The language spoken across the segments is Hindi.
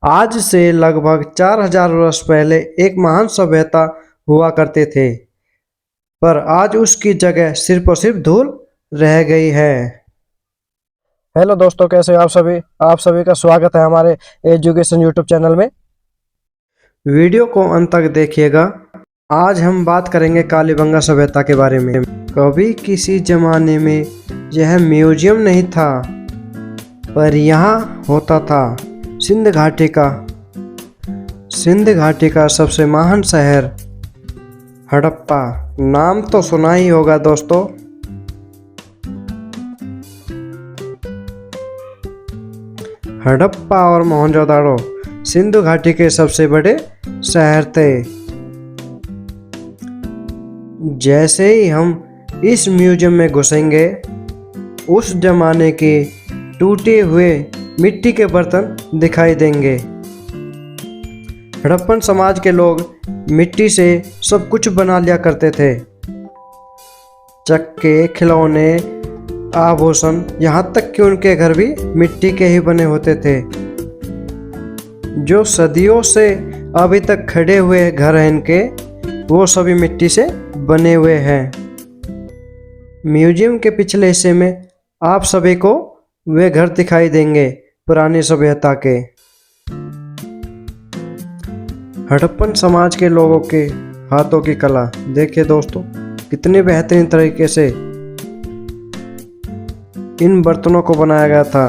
आज से लगभग 4000 वर्ष पहले एक महान सभ्यता हुआ करते थे, पर आज उसकी जगह सिर्फ और सिर्फ धूल रह गई है। हेलो दोस्तों, कैसे हो आप सभी का स्वागत है हमारे एजुकेशन यूट्यूब चैनल में। वीडियो को अंत तक देखिएगा। आज हम बात करेंगे कालीबंगा सभ्यता के बारे में। कभी किसी जमाने में यह म्यूजियम नहीं था, पर यहाँ होता था सिंध घाटी का सबसे महान शहर हड़प्पा। नाम तो सुना ही होगा दोस्तों। हड़प्पा और मोहनजोदाड़ो सिंधु घाटी के सबसे बड़े शहर थे। जैसे ही हम इस म्यूजियम में घुसेंगे, उस जमाने के टूटे हुए मिट्टी के बर्तन दिखाई देंगे। हड़प्पन समाज के लोग मिट्टी से सब कुछ बना लिया करते थे। चक्के, खिलौने, आभूषण, यहाँ तक कि उनके घर भी मिट्टी के ही बने होते थे। जो सदियों से अभी तक खड़े हुए घर हैं इनके, वो सभी मिट्टी से बने हुए हैं। म्यूजियम के पिछले हिस्से में आप सभी को वे घर दिखाई देंगे पुरानी सभ्यता के। हड़प्पन समाज के लोगों के हाथों की कला देखिए दोस्तों, कितने बेहतरीन तरीके से इन बर्तनों को बनाया गया था।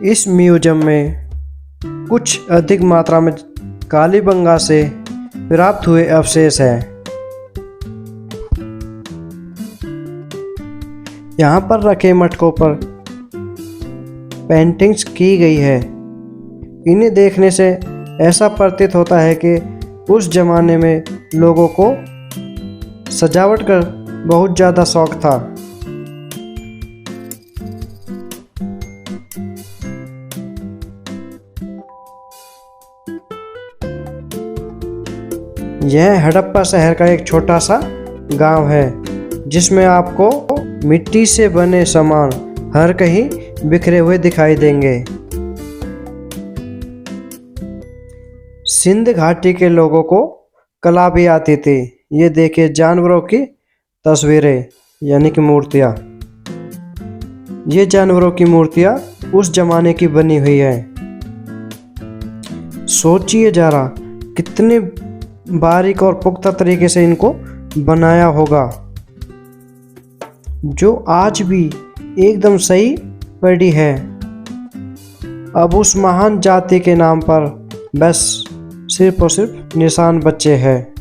इस म्यूजियम में कुछ अधिक मात्रा में कालीबंगा से प्राप्त हुए अवशेष हैं। यहाँ पर रखे मटकों पर पेंटिंग्स की गई है। इन्हें देखने से ऐसा प्रतीत होता है कि उस जमाने में लोगों को सजावट का बहुत ज़्यादा शौक था। यह हड़प्पा शहर का एक छोटा सा गांव है, जिसमें आपको मिट्टी से बने सामान हर कहीं बिखरे हुए दिखाई देंगे। सिंध घाटी के लोगों को कला भी आती थी। ये देखिए जानवरों की तस्वीरें यानी कि मूर्तियाँ। ये जानवरों की मूर्तियाँ उस जमाने की बनी हुई है। सोचिए जरा कितने बारीक और पुख्ता तरीके से इनको बनाया होगा, जो आज भी एकदम सही पड़ी है। अब उस महान जाति के नाम पर बस सिर्फ और सिर्फ निशान बचे हैं।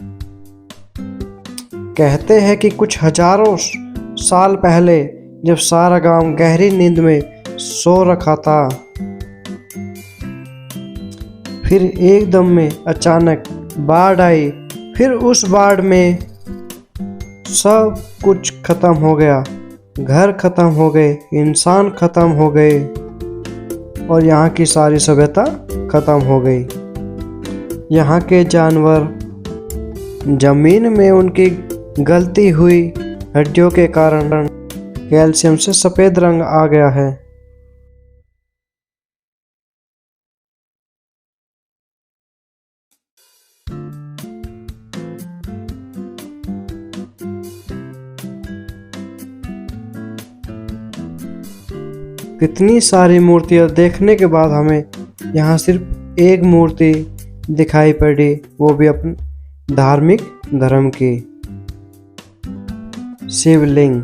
कहते हैं कि कुछ हजारों साल पहले जब सारा गांव गहरी नींद में सो रखा था, फिर एकदम में अचानक बाढ़ आई। फिर उस बाढ़ में सब कुछ खत्म हो गया। घर खत्म हो गए, इंसान खत्म हो गए और यहाँ की सारी सभ्यता खत्म हो गई। यहाँ के जानवर, जमीन में उनकी गलती हुई हड्डियों के कारण कैल्शियम से सफ़ेद रंग आ गया है। कितनी सारी मूर्तियाँ देखने के बाद हमें यहाँ सिर्फ एक मूर्ति दिखाई पड़ी, वो भी अपने धार्मिक धर्म की, शिवलिंग।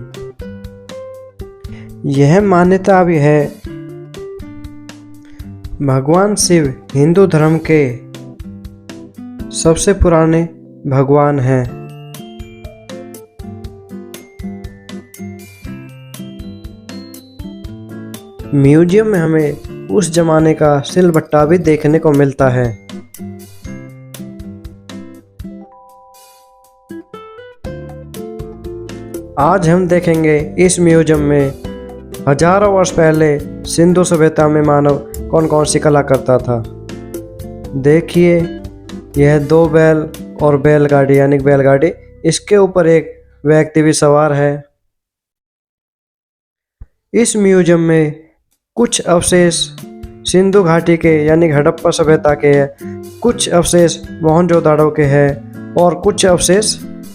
यह मान्यता भी है भगवान शिव हिंदू धर्म के सबसे पुराने भगवान हैं। म्यूजियम में हमें उस जमाने का सिलबट्टा भी देखने को मिलता है। आज हम देखेंगे इस म्यूजियम में हजारों वर्ष पहले सिंधु सभ्यता में मानव कौन कौन सी कला करता था। देखिए, यह 2 बैल और बैलगाड़ी यानी बैलगाड़ी, इसके ऊपर एक व्यक्ति भी सवार है। इस म्यूजियम में कुछ अवशेष सिंधु घाटी के यानी हड़प्पा सभ्यता के हैं, कुछ अवशेष मोहनजोदाड़ो के हैं और कुछ अवशेष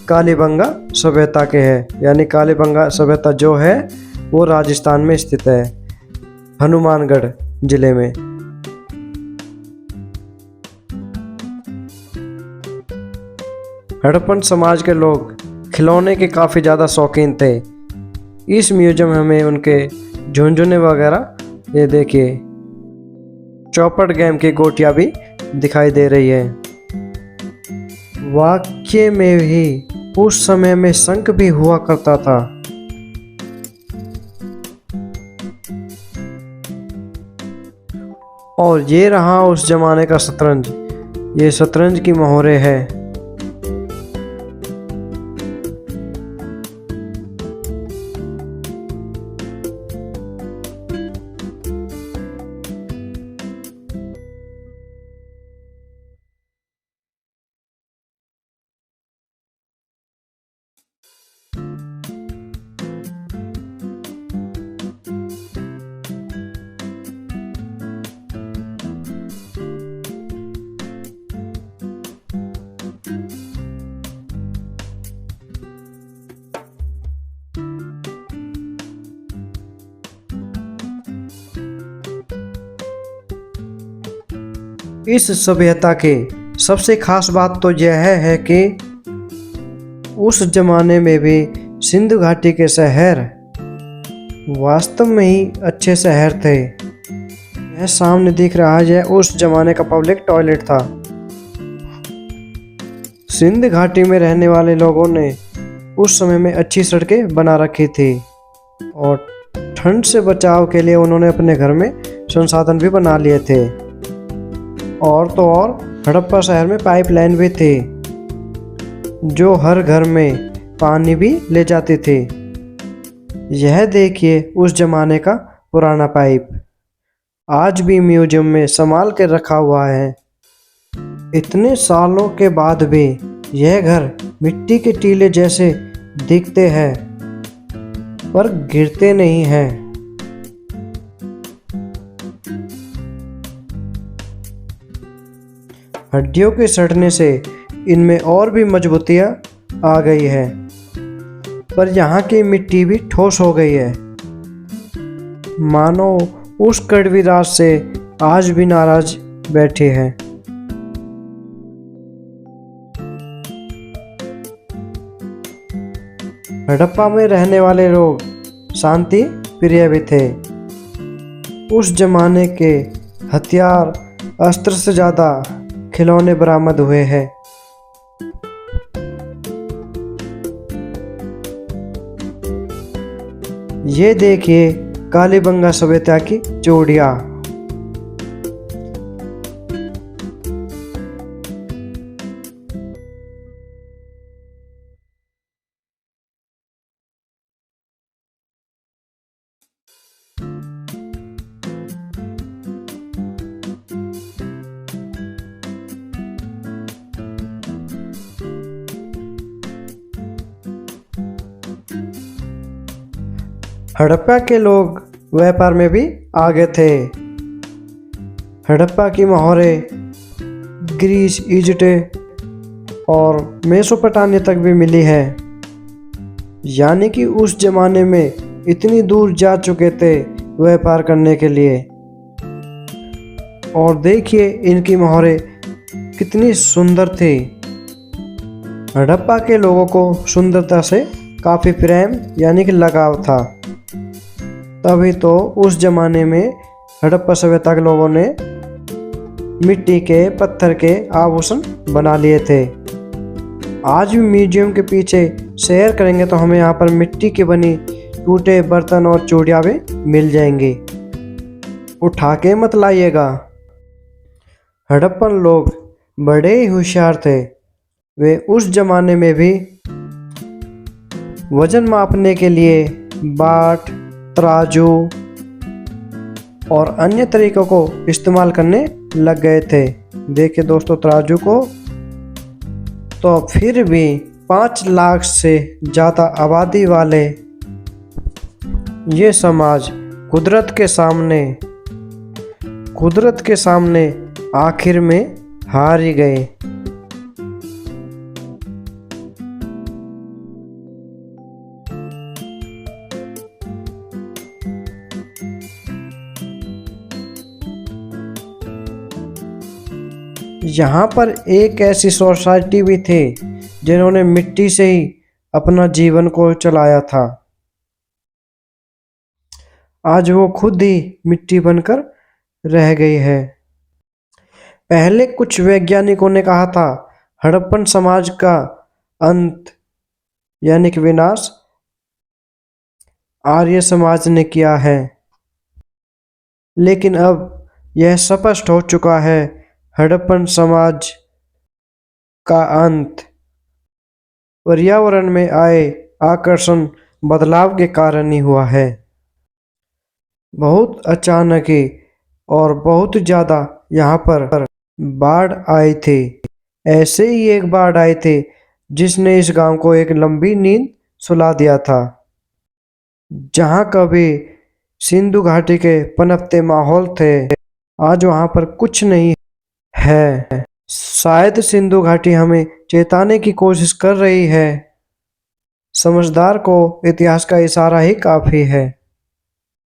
कालीबंगा सभ्यता के हैं। यानी कालीबंगा सभ्यता जो है वो राजस्थान में स्थित है, हनुमानगढ़ जिले में। हड़प्पन समाज के लोग खिलौने के काफ़ी ज़्यादा शौकीन थे। इस म्यूजियम में हमें उनके झुनझुने वगैरह, ये देखिए चौपड़ गेम की गोटियां भी दिखाई दे रही है। वाक्य में भी उस समय में शंख भी हुआ करता था। और ये रहा उस जमाने का शतरंज, ये शतरंज की मोहरे है। इस सभ्यता के सबसे खास बात तो यह है कि उस जमाने में भी सिंधु घाटी के शहर वास्तव में ही अच्छे शहर थे। यह सामने दिख रहा है, यह उस जमाने का पब्लिक टॉयलेट था। सिंधु घाटी में रहने वाले लोगों ने उस समय में अच्छी सड़कें बना रखी थी और ठंड से बचाव के लिए उन्होंने अपने घर में संसाधन भी बना लिए थे। और तो और हड़प्पा शहर में पाइपलाइन भी थी जो हर घर में पानी भी ले जाती थी। यह देखिए उस जमाने का पुराना पाइप आज भी म्यूजियम में संभाल के रखा हुआ है। इतने सालों के बाद भी यह घर मिट्टी के टीले जैसे दिखते हैं पर गिरते नहीं हैं। हड्डियों के सड़ने से इनमें और भी मजबूतियाँ आ गई है, पर यहाँ की मिट्टी भी ठोस हो गई है। मानो उस कड़वी रात से आज भी नाराज बैठे हैं। हड़प्पा में रहने वाले लोग शांति प्रिय भी थे। उस जमाने के हथियार अस्त्र से ज़्यादा खिलौने बरामद हुए हैं। ये देखिए कालीबंगा सभ्यता की चूड़ियाँ। हड़प्पा के लोग व्यापार में भी आगे थे। हड़प्पा की मोहरें ग्रीस, इजिप्ट और मेसोपोटामिया तक भी मिली है। यानी कि उस जमाने में इतनी दूर जा चुके थे व्यापार करने के लिए। और देखिए इनकी मोहरें कितनी सुंदर थी। हड़प्पा के लोगों को सुंदरता से काफ़ी प्रेम यानी कि लगाव था। तभी तो उस जमाने में हड़प्पा सभ्यता के लोगों ने मिट्टी के, पत्थर के आभूषण बना लिए थे। आज भी म्यूजियम के पीछे सैर करेंगे तो हमें यहाँ पर मिट्टी की बनी टूटे बर्तन और चूड़ियाँ भी मिल जाएंगी। उठा के मत लाइएगा। हड़प्पन लोग बड़े ही होशियार थे। वे उस जमाने में भी वजन मापने के लिए बाट, तराजू और अन्य तरीकों को इस्तेमाल करने लग गए थे। देखिए दोस्तों तराजू को। तो फिर भी 5 लाख से ज़्यादा आबादी वाले ये समाज कुदरत के सामने कुदरत के सामने आखिर में हार ही गए। यहाँ पर एक ऐसी सोसाइटी भी थी जिन्होंने मिट्टी से ही अपना जीवन को चलाया था। आज वो खुद ही मिट्टी बनकर रह गई है। पहले कुछ वैज्ञानिकों ने कहा था हड़प्पन समाज का अंत यानी कि विनाश आर्य समाज ने किया है, लेकिन अब यह स्पष्ट हो चुका है हड़प्पन समाज का अंत पर्यावरण में आए आकर्षण बदलाव के कारण ही हुआ है। बहुत अचानक ही और बहुत ज़्यादा यहाँ पर बाढ़ आए थे। ऐसे ही एक बाढ़ आए थे जिसने इस गांव को एक लंबी नींद सुला दिया था। जहाँ कभी सिंधु घाटी के पनपते माहौल थे, आज वहाँ पर कुछ नहीं है। शायद सिंधु घाटी हमें चेताने की कोशिश कर रही है। समझदार को इतिहास का इशारा ही काफी है।